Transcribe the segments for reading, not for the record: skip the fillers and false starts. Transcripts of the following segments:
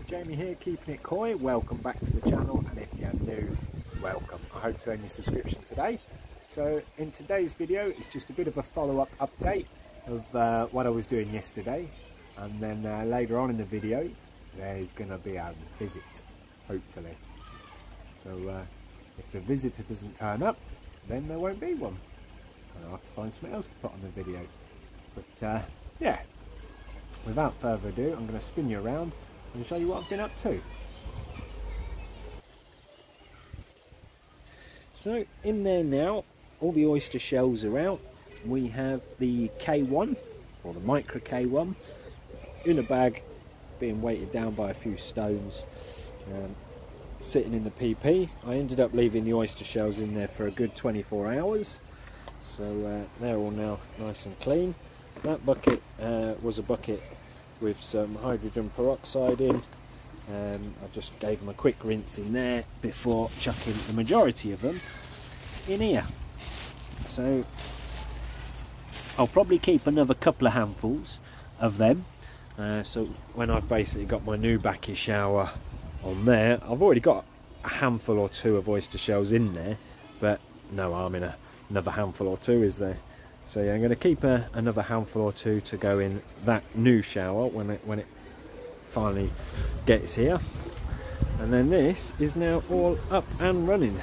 Jamie here, keeping it coy. Welcome back to the channel, and if you're new, welcome. I hope to earn your subscription today. So in today's video, it's just a bit of a follow-up update of what I was doing yesterday, and then later on in the video there's going to be a visit, hopefully. So if the visitor doesn't turn up, then there won't be one, and I'll have to find something else to put on the video. But yeah, without further ado, I'm going to spin you around and show you what I've been up to. So in there now, all the oyster shells are out. We have the K1, or the micro K1, in a bag, being weighted down by a few stones, sitting in the PP. I ended up leaving the oyster shells in there for a good 24 hours, so they're all now nice and clean. That bucket was a bucket with some hydrogen peroxide in. I just gave them a quick rinse in there before chucking the majority of them in here. So I'll probably keep another couple of handfuls of them. So when I've basically got my new backy shower on there, I've already got a handful or two of oyster shells in there, but no harm in another handful or two, is there? So yeah, I'm going to keep another handful or two to go in that new shower when it finally gets here. And then this is now all up and running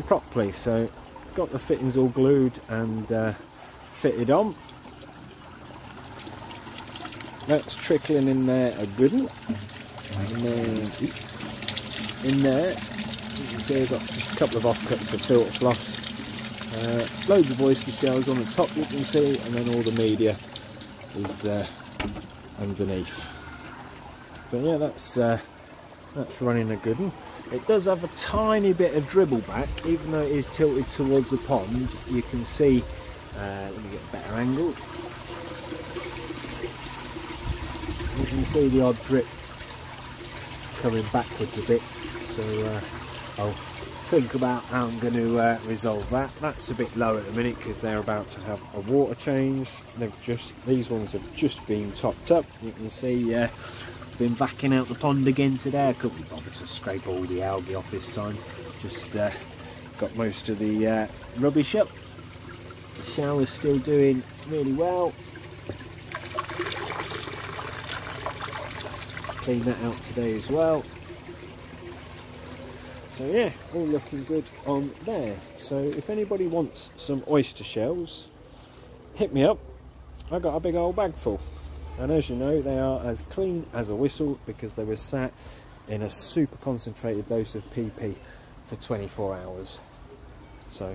properly. So got the fittings all glued and fitted on. That's trickling in there a good one. And then in there you can see I've got just a couple of offcuts of filter floss. Loads of oyster shells on the top, you can see, and then all the media is underneath. But yeah, that's running a good one. It does have a tiny bit of dribble back, even though it is tilted towards the pond. You can see, let me get a better angle. You can see the odd drip coming backwards a bit, so I'll think about how I'm going to resolve that. That's a bit low at the minute because they're about to have a water change. These ones have just been topped up. You can see been backing out the pond again today. I couldn't be bothered to scrape all the algae off this time. Just got most of the rubbish up. The shower's still doing really well. Clean that out today as well. So yeah, all looking good on there. So if anybody wants some oyster shells, hit me up. I got a big old bag full, and as you know, they are as clean as a whistle because they were sat in a super concentrated dose of PP for 24 hours. So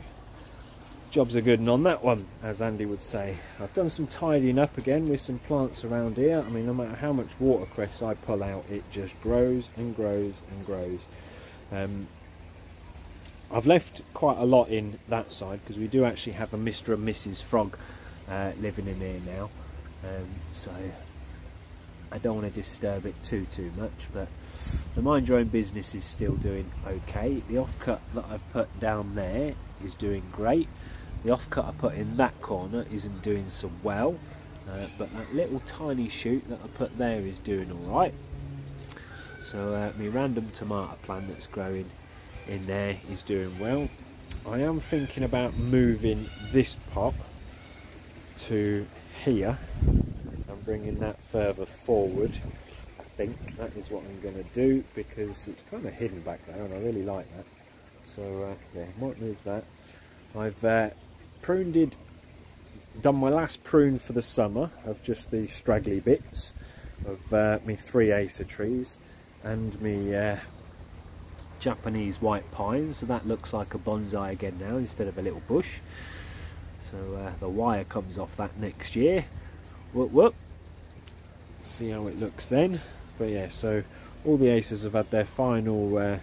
jobs are good and on that one, as Andy would say. I've done some tidying up again with some plants around here. I mean, no matter how much watercress I pull out, it just grows and grows and grows. I've left quite a lot in that side because we do actually have a Mr. and Mrs. Frog living in here now, so I don't want to disturb it too much, but the mind your own business is still doing okay. The offcut that I've put down there is doing great. The offcut I put in that corner isn't doing so well, but that little tiny shoot that I put there is doing alright. So my random tomato plant that's growing in there is doing well. I am thinking about moving this pot to here and bringing that further forward. I think that is what I'm going to do because it's kind of hidden back there and I really like that. So yeah, I might move that. I've done my last prune for the summer of just these straggly bits of my 3 acer trees and me Japanese white pine, so that looks like a bonsai again now instead of a little bush. So the wire comes off that next year. Whoop whoop. See how it looks then. But yeah, so all the acers have had their final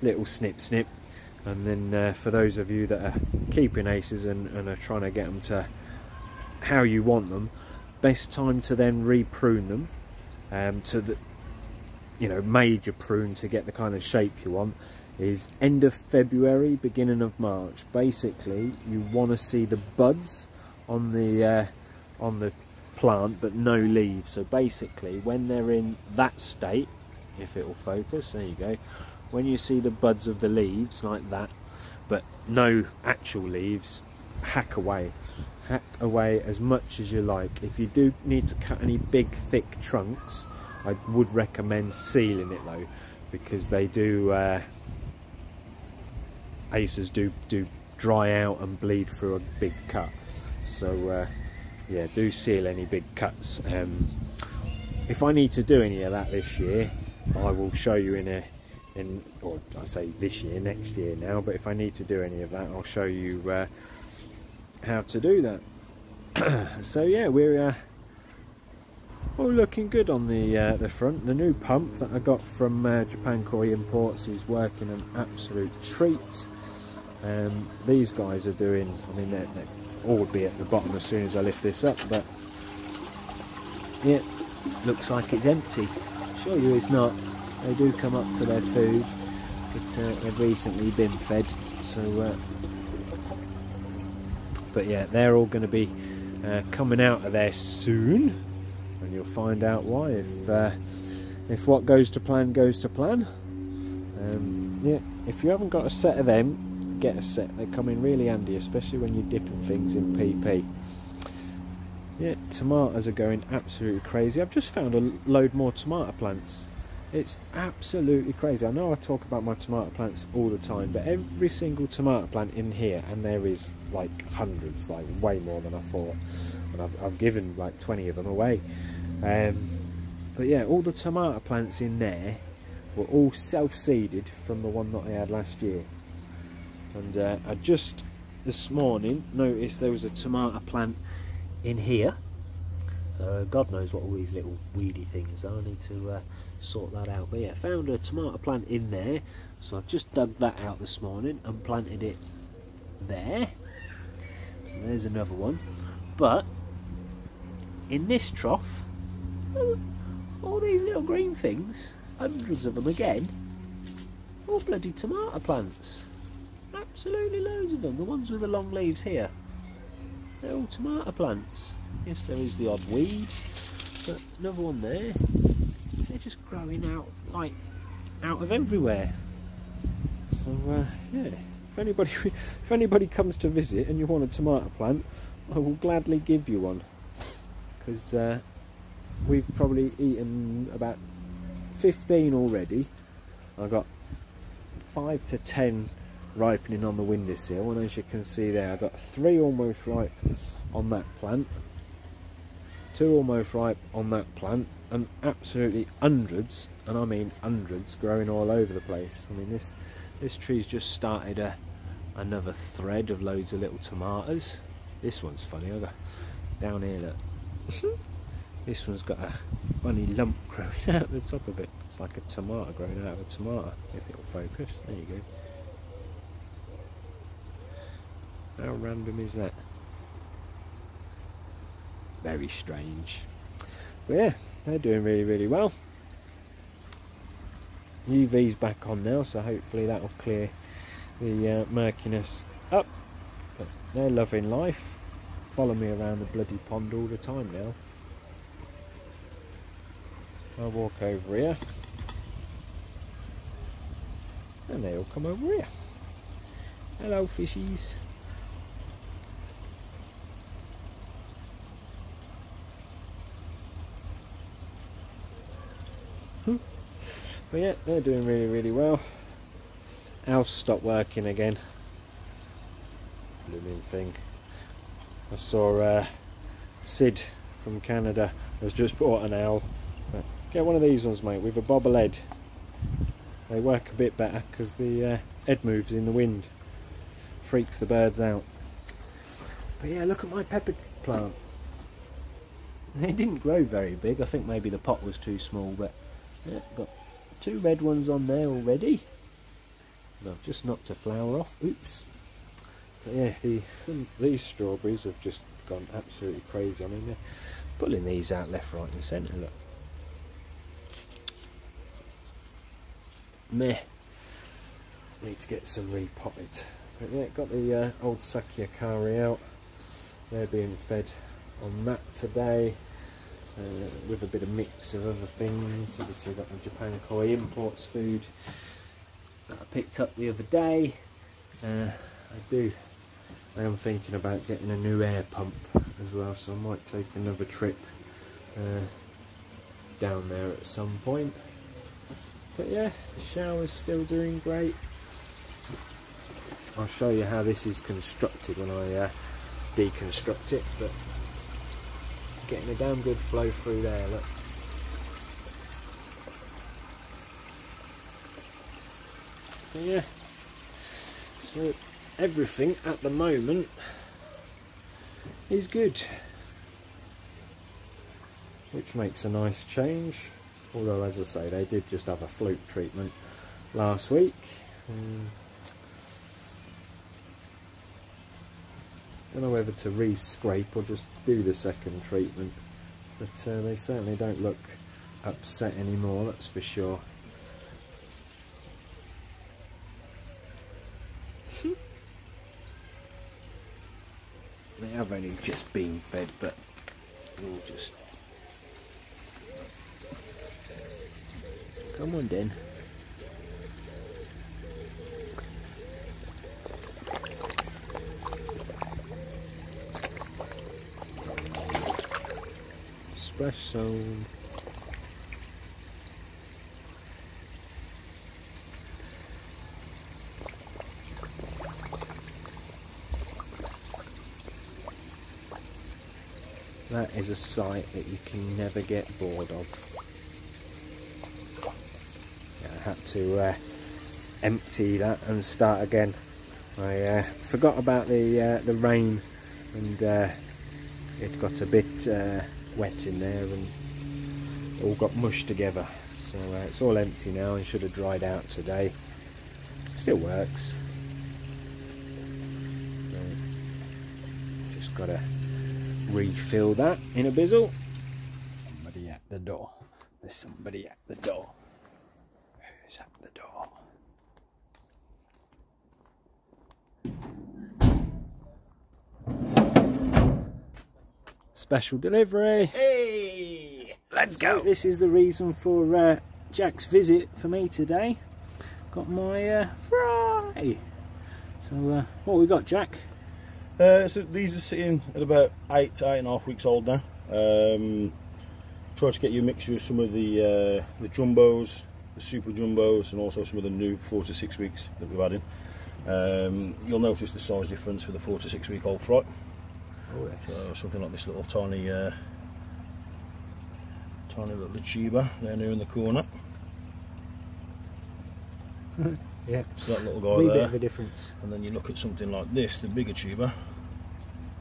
little snip, and then for those of you that are keeping acers and are trying to get them to how you want them, best time to then re-prune them to the major prune to get the kind of shape you want is end of February, beginning of March. Basically, you want to see the buds on the plant but no leaves. So basically when they're in that state, if it will focus, there you go, when you see the buds of the leaves like that but no actual leaves, hack away as much as you like. If you do need to cut any big thick trunks, I would recommend sealing it though, because they do acers do dry out and bleed through a big cut. So yeah, do seal any big cuts. If I need to do any of that this year, I will show you or I say this year, next year now, but if I need to do any of that, I'll show you how to do that. So yeah, we're all looking good on the front. The new pump that I got from Japan Koi Imports is working an absolute treat. These guys are doing, I mean, they all would be at the bottom as soon as I lift this up, but yeah, looks like it's empty. Assure you it's not. They do come up for their food, but they've recently been fed, so but yeah, they're all going to be coming out of there soon, and you'll find out why if what goes to plan goes to plan. Yeah, if you haven't got a set of them, get a set. They come in really handy, especially when you're dipping things in PP. Yeah, tomatoes are going absolutely crazy. I've just found a load more tomato plants. It's absolutely crazy. I know I talk about my tomato plants all the time, but every single tomato plant in here, and there is like hundreds, like way more than I thought, and I've given like 20 of them away. But yeah, all the tomato plants in there were all self-seeded from the one that I had last year. And I just this morning noticed there was a tomato plant in here. So God knows what all these little weedy things are. I need to sort that out. But yeah, found a tomato plant in there, so I've just dug that out this morning and planted it there. So there's another one. But in this trough, all these little green things, hundreds of them again, all bloody tomato plants. Absolutely loads of them. The ones with the long leaves here, they're all tomato plants. Yes, there is the odd weed, but another one there. They're just growing out, like, out of everywhere. So yeah, if anybody comes to visit and you want a tomato plant, I will gladly give you one, because we've probably eaten about 15 already. I got 5 to 10 ripening on the windowsill, and as you can see there, I got 3 almost ripe on that plant, 2 almost ripe on that plant, and absolutely hundreds, and I mean hundreds, growing all over the place. I mean, this tree's just started another thread of loads of little tomatoes. This one's funny. I got down here, look. This one's got a funny lump growing out the top of it. It's like a tomato growing out of a tomato, if it'll focus. There you go. How random is that? Very strange. But yeah, they're doing really, really well. UV's back on now, so hopefully that'll clear the murkiness up. But they're loving life. Follow me around the bloody pond all the time now. I'll walk over here, and they all come over here. Hello, fishies. But yeah, they're doing really, really well. House stopped working again. Blooming thing. I saw Sid from Canada has just bought an owl. But get one of these ones, mate, with a bobble head. They work a bit better because the head moves in the wind. Freaks the birds out. But yeah, look at my pepper plant. They didn't grow very big. I think maybe the pot was too small, but yeah, got 2 red ones on there already. And I've just knocked a flower off. Oops. But yeah, these strawberries have just gone absolutely crazy. I mean, they're pulling these out left, right and centre, look. Meh. Need to get some repotted. But yeah, got the old Sakyakari out. They're being fed on that today. with a bit of mix of other things. Obviously I've got the Japan Koi imports food that I picked up the other day. I am thinking about getting a new air pump as well, so I might take another trip down there at some point. But yeah, the shower's still doing great. I'll show you how this is constructed when I deconstruct it, but getting a damn good flow through there, look. So yeah, so everything at the moment is good, which makes a nice change. Although, as I say, they did just have a fluke treatment last week. Don't know whether to re-scrape or just do the second treatment, but they certainly don't look upset anymore, that's for sure. They have only just been fed, but we'll just... Come on then. Splash zone. That is a sight that you can never get bored of. Yeah, I had to empty that and start again. I forgot about the rain, and it got a bit wet in there and all got mushed together. So it's all empty now and should have dried out today. Still works. So just gotta refill that in a bizzle. Somebody at the door. There's somebody at the door. Who's at the door? Special delivery. Hey, let's go. So this is the reason for Jack's visit for me today. Got my fry. So what we got, Jack? So these are sitting at about 8 to 8.5 weeks old now. Try to get you a mixture of some of the jumbos, the super jumbos, and also some of the new 4 to 6 weeks that we've had in. You'll notice the size difference for the 4 to 6 week old fry. Oh, yes. So something like this little tiny little chiba down here in the corner. Yeah. So that little guy there. Bit of a difference. And then you look at something like this, the bigger chiba.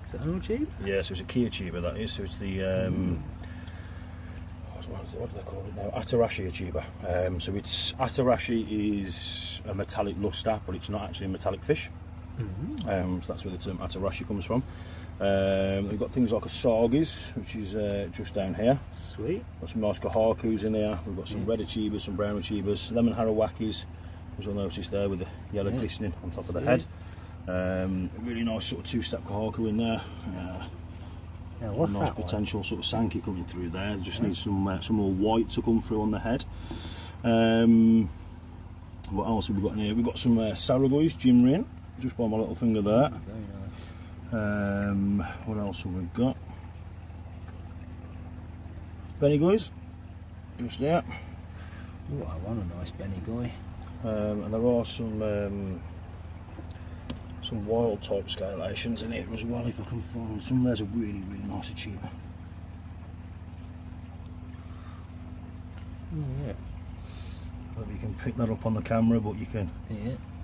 Is that an old chiba? Yeah, so it's a Kia chiba, that is. So it's the what do they call it now? Atarashi chiba. So it's Atarashi is a metallic luster, but it's not actually a metallic fish. So that's where the term Atarashi comes from. We've got things like a Sagis, which is just down here. Sweet. Got some nice Kahakus in there. We've got some red Achibas, some brown Achibas, lemon Harawakis, as you'll notice there with the yellow glistening on top of the head. A really nice sort of two-step Kahaku in there. Yeah, what's nice that potential one? sort of Sankey coming through there. Just needs some more white to come through on the head. What else have we got in here? We've got some Saragoys, Jinrin, just by my little finger there. Very nice. What else have we got? Benigoys, just there. Oh, I want a nice Benigoy. And there are some wild type scalations in here as well, if I can find some. There's a really nice Achieva. Oh, yeah. Whether you can pick that up on the camera, but you can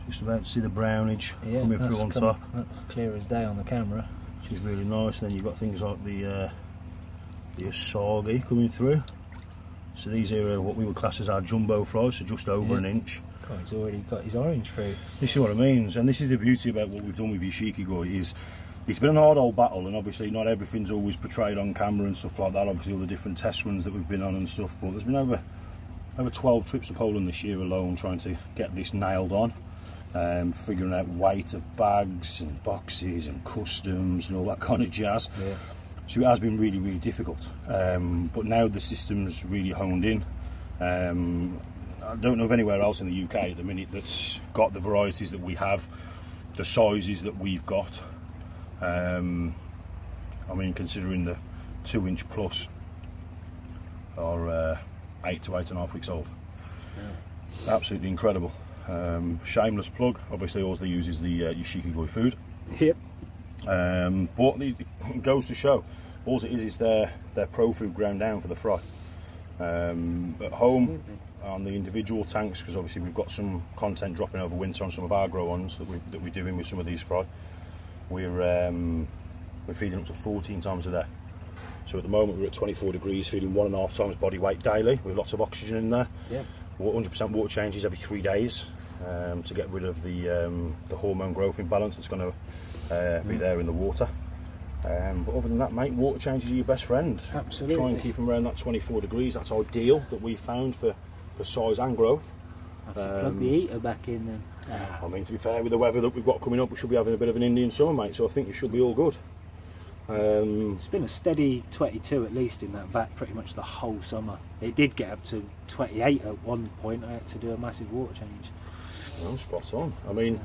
just about see the brownage coming through on top. That's clear as day on the camera. Which is really nice. And then you've got things like the Asagi coming through. So these here are what we would class as our jumbo fries, so just over an inch. God, he's already got his orange fruit. This is what I mean, and this is the beauty about what we've done with Yoshikigoi is it's been a hard old battle, and obviously not everything's always portrayed on camera and stuff like that. Obviously all the different test runs that we've been on and stuff, but there's been over 12 trips to Poland this year alone trying to get this nailed on, figuring out weight of bags and boxes and customs and all that kind of jazz. So it has been really, really difficult. But now the system's really honed in. I don't know of anywhere else in the UK at the minute that's got the varieties that we have, the sizes that we've got. I mean, considering the 2-inch plus are 8 to 8.5 weeks old. Yeah. Absolutely incredible. Shameless plug, obviously all they use is the Yoshikigoi food. Yep. But it goes to show, all it is their pro food ground down for the fry. At home, on the individual tanks, because obviously we've got some content dropping over winter on some of our grow ons that we're doing with some of these fry. We're feeding up to 14 times a day. So at the moment we're at 24 degrees, feeding 1.5 times body weight daily with lots of oxygen in there. Yeah. 100% water changes every 3 days to get rid of the hormone growth imbalance that's going to be there in the water. But other than that, mate, water changes are your best friend. Absolutely. Try and keep them around that 24 degrees. That's ideal that we've found for size and growth. Have to plug the heater back in then. I mean, to be fair, with the weather that we've got coming up, we should be having a bit of an Indian summer, mate, so I think it should be all good. It's been a steady 22 at least in that vat pretty much the whole summer. It did get up to 28 at one point. I had to do a massive water change. Oh, spot on. I mean,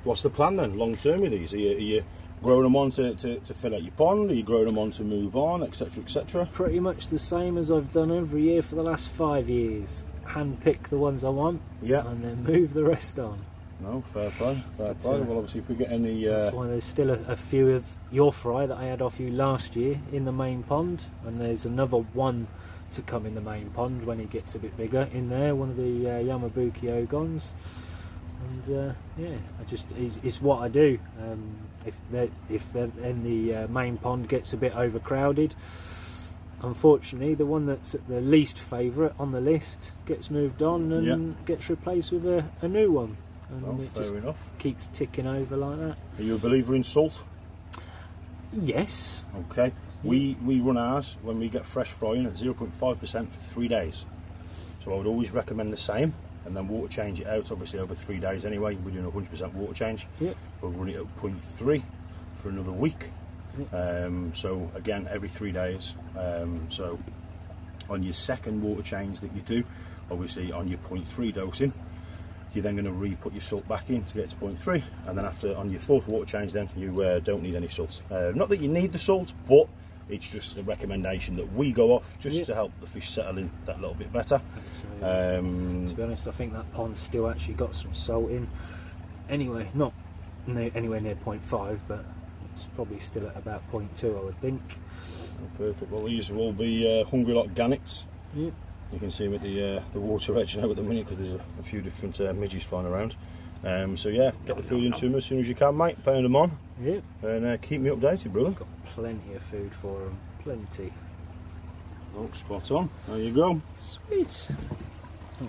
what's the plan then, long term with these? Are you growing them on to fill out your pond? Are you growing them on to move on, etc, etc? Pretty much the same as I've done every year for the last 5 years. Hand pick the ones I want, yeah, and then move the rest on. No, fair play, fair play. Well, obviously if we get any... That's why there's still a few of your fry that I had off you last year in the main pond, and there's another one to come in the main pond when it gets a bit bigger in there, one of the Yamabuki Ogons. And yeah, it's what I do. If the main pond gets a bit overcrowded, unfortunately the one that's at the least favourite on the list gets moved on and gets replaced with a new one, and it fair just enough. keeps ticking over like that. Are you a believer in salt? Yes. Okay. We run ours when we get fresh frying at 0.5% for 3 days, so I would always recommend the same. And then water change it out, obviously over 3 days anyway. We're doing 100% water change. Yep. We'll run it at 0.3 for another week. Yep. So again, every 3 days. So on your second water change that you do, obviously on your 0.3 dosing, you're then going to re-put your salt back in to get to 0.3. And then after, on your fourth water change then, you don't need any salt. Not that you need the salt, but it's just a recommendation that we go off just to help the fish settle in that little bit better. To be honest, I think that pond's still actually got some salt in. Anyway, not anywhere near 0.5, but it's probably still at about 0.2, I would think. Perfect. Well, these will all be hungry like gannets. Yep. You can see them at the water edge now at the minute because there's a few different midges flying around. So yeah, get the food into them as soon as you can, mate. Pound them on. Yep. And keep me updated, brother. Got plenty of food for them. Plenty. Oh, spot on. There you go. Sweet.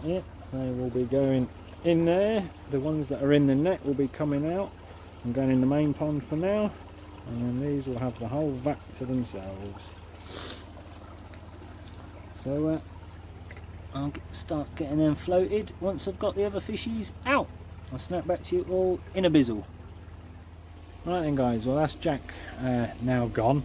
Yep. They will be going in there. The ones that are in the net will be coming out and going in the main pond for now. And then these will have the whole vat to themselves. So I'll start getting them floated once I've got the other fishies out. I'll snap back to you all in a bizzle. Right then guys, well that's Jack now gone.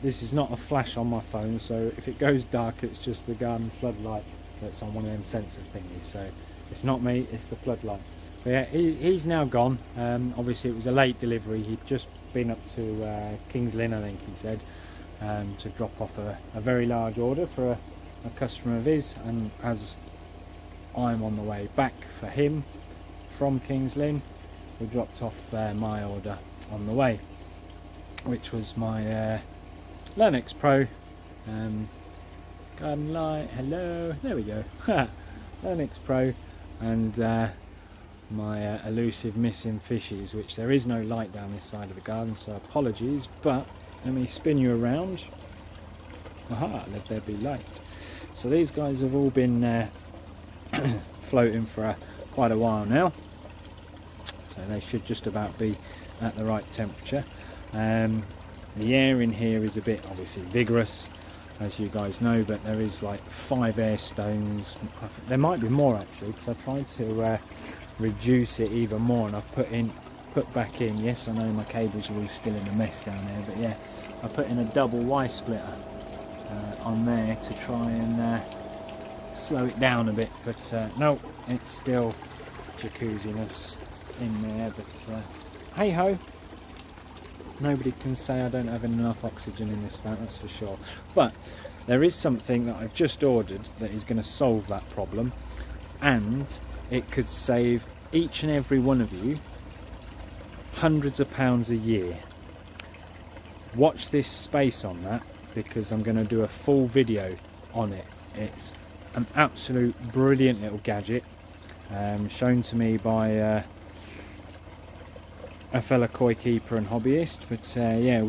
This is not a flash on my phone, so if it goes dark it's just the garden floodlight that's on one of them sensor thingies, so it's not me, it's the floodlight. But yeah, he's now gone. Obviously it was a late delivery. He'd just been up to King's Lynn, I think he said, to drop off a very large order for a customer of his, and as I'm on the way back for him from King's Lynn, we dropped off my order on the way, which was my Lennox Pro garden light. Hello, there we go. Lennox Pro, and my elusive missing fishies, which there is no light down this side of the garden, so apologies, but let me spin you around. Aha, let there be light. So these guys have all been floating for quite a while now, so they should just about be at the right temperature. The air in here is a bit obviously vigorous, as you guys know, but there is like 5 air stones. There might be more actually, because I tried to reduce it even more, and I've put in put back in. Yes, I know my cables are all still in a mess down there, but yeah, I put in a double Y splitter on there to try and slow it down a bit, but no, it's still jacuzziness in there, but hey ho, nobody can say I don't have enough oxygen in this van, that's for sure. But there is something that I've just ordered that is going to solve that problem, and it could save each and every one of you hundreds of pounds a year. Watch this space on that, because I'm going to do a full video on it. It's an absolute brilliant little gadget, shown to me by a fella koi keeper and hobbyist, but yeah,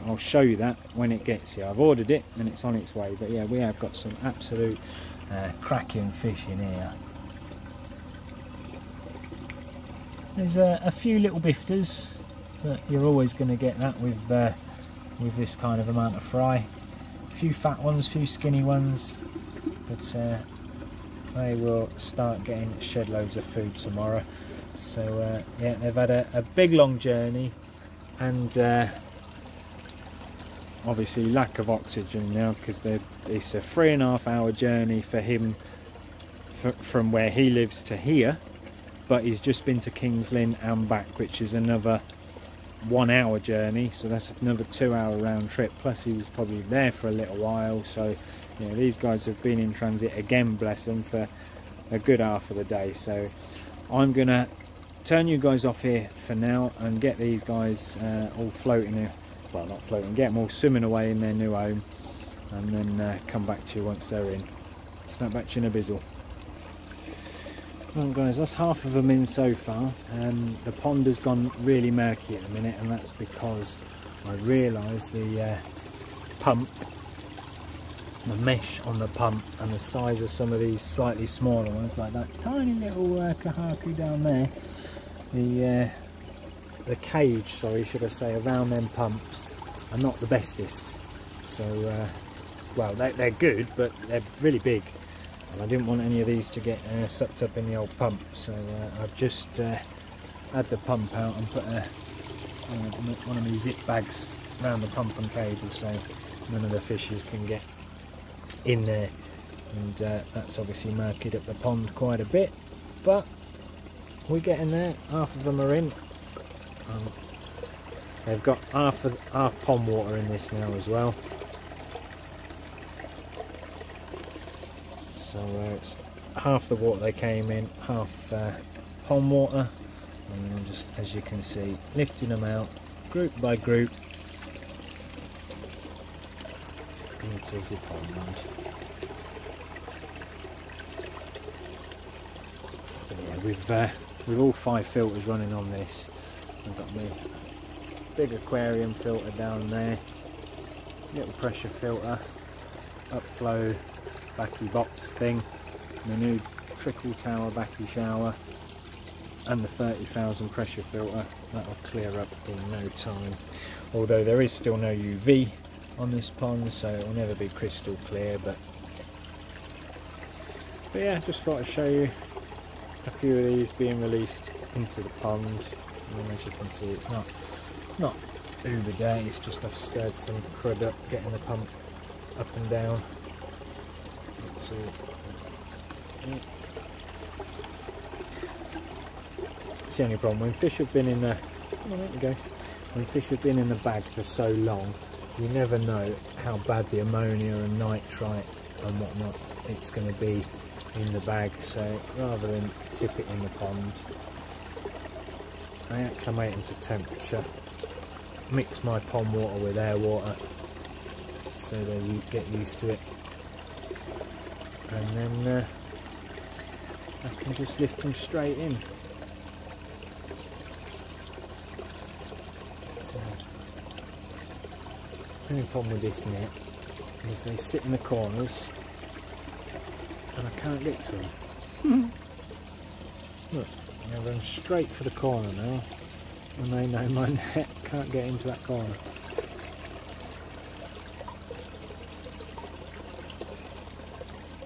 I'll show you that when it gets here. I've ordered it and it's on its way, but yeah, we have got some absolute cracking fish in here. There's a few little bifters, but you're always going to get that with this kind of amount of fry. A few fat ones, a few skinny ones, but they will start getting shed loads of food tomorrow. So yeah, they've had a big long journey, and obviously lack of oxygen now, because it's a 3.5 hour journey for him from where he lives to here, but he's just been to King's Lynn and back, which is another 1 hour journey, so that's another 2 hour round trip, plus he was probably there for a little while. So you know, these guys have been in transit again, bless them, for a good half of the day. So I'm gonna turn you guys off here for now and get these guys all floating here, well, not floating, get them all swimming away in their new home, and then come back to you once they're in. Snap back to you in a bizzle. Well guys, that's half of them in so far. The pond has gone really murky at the minute, and that's because I realised the pump, the mesh on the pump, and the size of some of these slightly smaller ones, like that tiny little kahaku down there, the cage, sorry, should I say, around them pumps are not the bestest. So well, they're good, but they're really big, and I didn't want any of these to get sucked up in the old pump, so I've just had the pump out and put one of these zip bags around the pump and cable, so none of the fishes can get in there. And that's obviously murkied up the pond quite a bit, but we're getting there. Half of them are in. They've got half pond water in this now as well, so it's half the water they came in, half pond water, and then just, as you can see, lifting them out group by group into the pond. Yeah, with all 5 filters running on this, I've got my big aquarium filter down there, little pressure filter, upflow backy box thing, the new Trickle tower backy shower, and the 30,000 pressure filter. That'll clear up in no time, although there is still no UV on this pond, so it will never be crystal clear. But yeah, just thought I'd show you a few of these being released into the pond. And as you can see, it's not uber dirty, it's just I've stirred some crud up, getting the pump up and down. So, yeah. It's the only problem when fish have been in the when fish have been in the bag for so long, you never know how bad the ammonia and nitrite and whatnot it's going to be in the bag. So rather than tip it in the pond, I acclimate them to temperature, mix my pond water with air water so they get used to it, and then I can just lift them straight in. So, the only problem with this net is they sit in the corners and I can't get to them. Look, I'm going to run straight for the corner now, and they know my net can't get into that corner.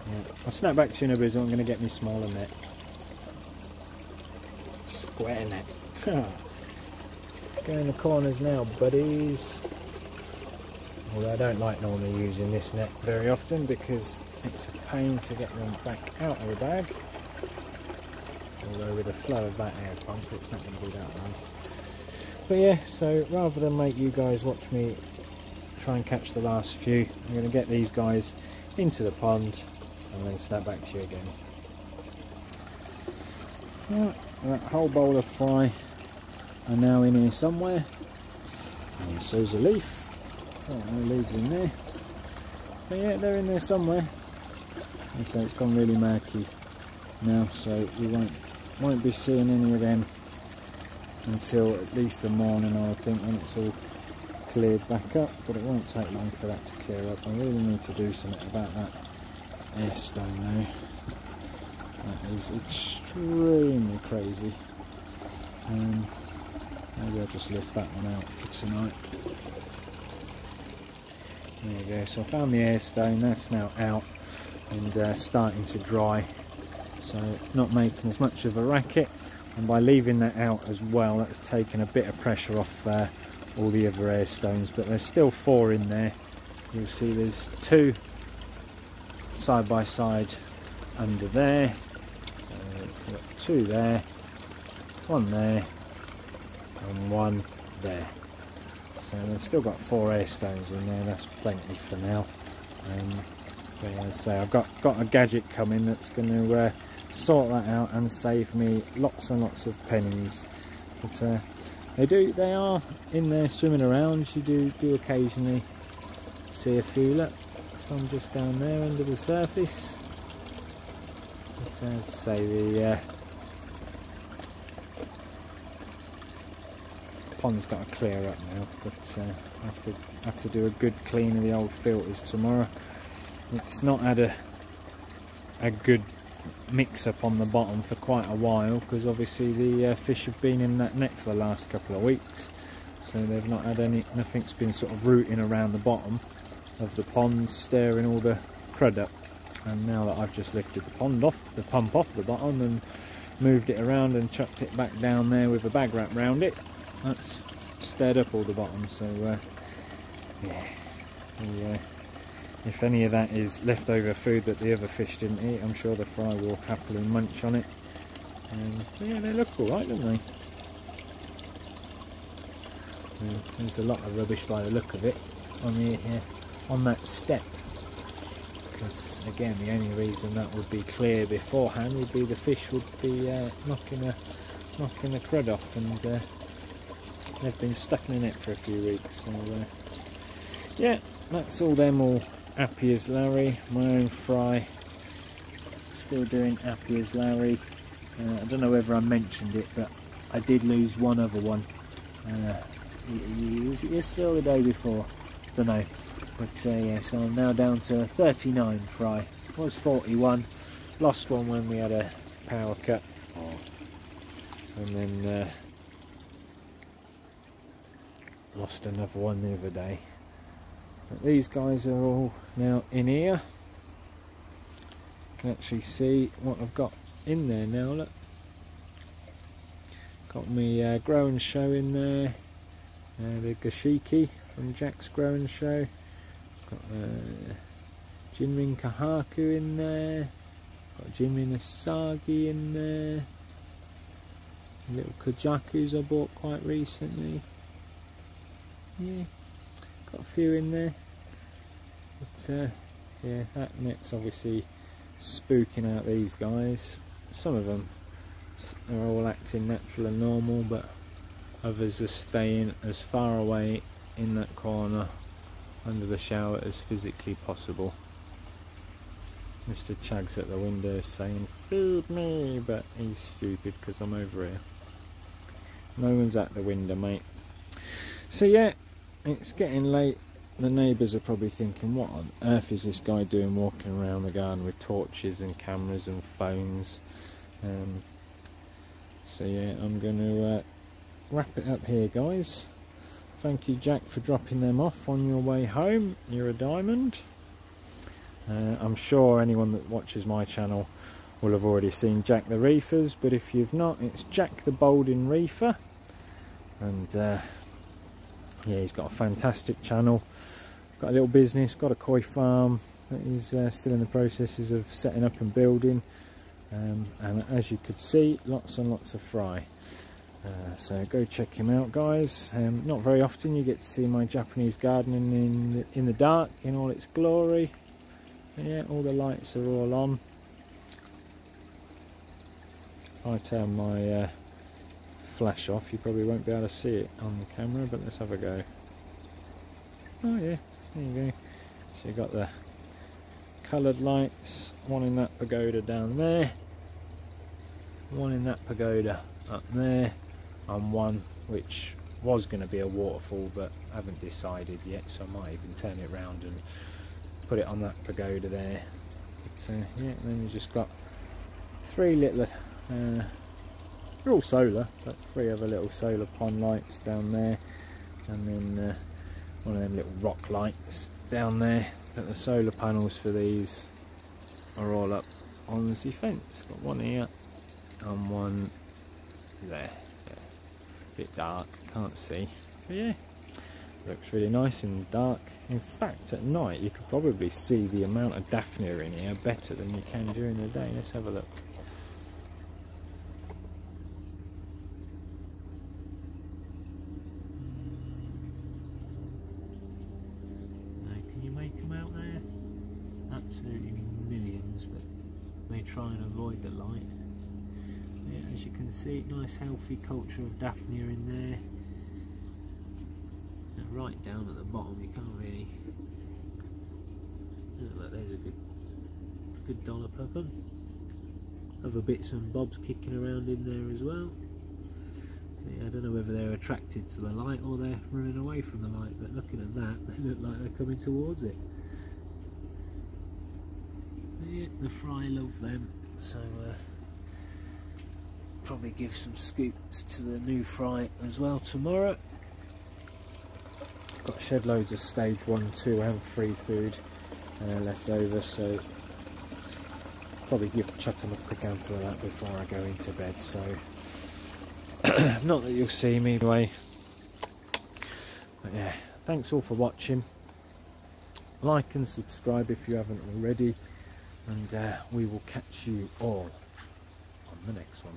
Yeah, I'll snap back to you in a bit. I'm going to get me smaller net. Square net. Go in the corners now, buddies. Although I don't like normally using this net very often because it's a pain to get them back out of the bag. Although with a flow of that air pump, it's not going to be that nice. But yeah, so rather than make you guys watch me try and catch the last few, I'm going to get these guys into the pond and then snap back to you again. Right, that whole bowl of fry are now in here somewhere, and so's a leaf. Oh, no leaves in there, but yeah, they're in there somewhere. And so it's gone really murky now, so we won't be seeing any of them until at least the morning, I think, when it's all cleared back up. But it won't take long for that to clear up. I really need to do something about that air stone now. That is extremely crazy. Maybe I'll just lift that one out for tonight. There you go, so I found the air stone, that's now out and starting to dry, so not making as much of a racket, and by leaving that out as well, that's taken a bit of pressure off all the other air stones. But there's still 4 in there. You'll see there's 2 side by side under there, we've got 2 there, 1 there and 1 there. So we've still got 4 air stones in there, that's plenty for now. But as I say, I've got a gadget coming that's going to sort that out and save me lots and lots of pennies. But they are in there swimming around. You do occasionally see a few. Look, some just down there under the surface. But as I say, the pond's got to clear up now, but I have to do a good clean of the old filters tomorrow. It's not had a good mix up on the bottom for quite a while, because obviously the fish have been in that net for the last couple of weeks, so they've not had nothing's been sort of rooting around the bottom of the pond, stirring all the crud up. And now that I've just lifted the pump off the bottom and moved it around and chucked it back down there with a bag wrap round it, that's stirred up all the bottom. So yeah, if any of that is leftover food that the other fish didn't eat, I'm sure the fry will happily munch on it. Yeah, they look alright, don't they? There's a lot of rubbish by the look of it on that step, because again, the only reason that would be clear beforehand would be the fish would be knocking the crud off, and they've been stuck in the net for a few weeks. So yeah, that's all them all happy as Larry. My own fry still doing happy as Larry. I don't know whether I mentioned it, but I did lose one other one. Was it yesterday or the day before? Don't know. But yeah, so I'm now down to 39 fry. I was 41. Lost one when we had a power cut. And then lost another one the other day. But these guys are all now in here. You can actually see what I've got in there now, look. Got me Grow and Show in there. The Gashiki from Jack's Grow and Show. Got Jinrin Kahaku in there. Got Jinrin Asagi in there. Little Kajakus I bought quite recently. Yeah, got a few in there. But yeah, that net's obviously spooking out these guys. Some of them are all acting natural and normal, but others are staying as far away in that corner under the shower as physically possible. Mr. Chag's at the window saying feed me, but he's stupid because I'm over here. No one's at the window, mate. So yeah, it's getting late. The neighbours are probably thinking, what on earth is this guy doing walking around the garden with torches and cameras and phones? So yeah, I'm going to wrap it up here, guys. Thank you, Jack, for dropping them off on your way home. You're a diamond. I'm sure anyone that watches my channel will have already seen Jack the Reefers, but if you've not, it's Jack the Bolding Reefer. And yeah, he's got a fantastic channel, got a little business, got a koi farm that he's still in the processes of setting up and building, and as you could see, lots and lots of fry. So go check him out, guys. Not very often you get to see my Japanese gardening in the dark in all its glory. Yeah, all the lights are all on. If I turn my flash off, you probably won't be able to see it on the camera, but let's have a go. Oh yeah, there you go. So you've got the coloured lights, one in that pagoda down there, one in that pagoda up there, and one which was going to be a waterfall but I haven't decided yet, so I might even turn it round and put it on that pagoda there. But, yeah, and then you've just got three little, they're all solar, but three other little solar pond lights down there, and then one of them little rock lights down there. But the solar panels for these are all up on the fence. Got one here and one there. Yeah. Bit dark, can't see. But yeah, looks really nice in the dark. In fact, at night you could probably see the amount of Daphnia in here better than you can during the day. Let's have a look. Absolutely millions, but they try and avoid the light. Yeah, as you can see, nice healthy culture of Daphnia in there. And right down at the bottom you can't really, look, there's a good dollop of them. Other bits and bobs kicking around in there as well. Yeah, I don't know whether they're attracted to the light or they're running away from the light, but looking at that, they look like they're coming towards it. Yeah, the fry love them, so probably give some scoops to the new fry as well tomorrow. Got shed loads of stage 1, 2 and 3 food left over, so probably chuck them a quick handful of that before I go into bed. So not that you'll see me anyway, but yeah, thanks all for watching. Like and subscribe if you haven't already. And we will catch you all on the next one.